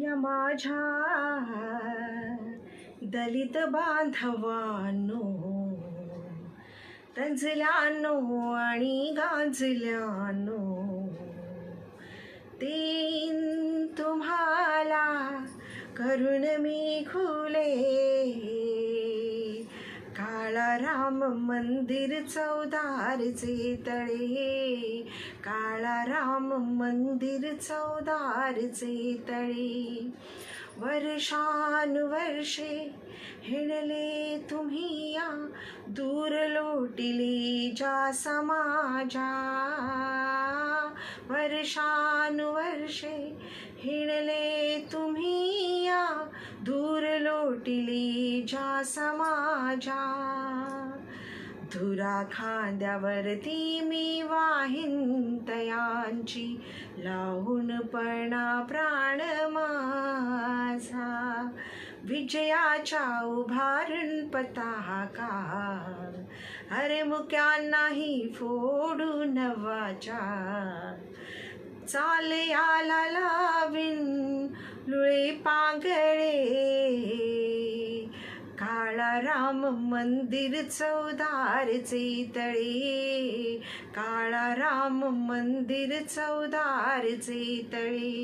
या माझ्या दलित बांधवांनो, रंजल्यानो आणि गांजल्यानो, देईन तुम्हाला करून मी खुले. काळा राम मंदिर चौदारचे तळे, काळा राम मंदिर चौदारचे तळे. वर्षानुवर्षे हिंडले तुम्ही या, दूर लोटिली ज्या समाजा. वर्षानुवर्षे हिंडले तुम्ही या, दूर लोटिली ज्या समाजा. धुरा खांद्यावरती मी वाहीन तयांची, लावून पणा प्राण माझा. विजयाच्या उभारून पताका, अरे मुक्यांनाही फोडून वाचा. चाल याला लावीन लुळे पांगळे, काळा राम मंदिर चौदारचे तळे, काळा राम मंदिर चौदारचे तळे.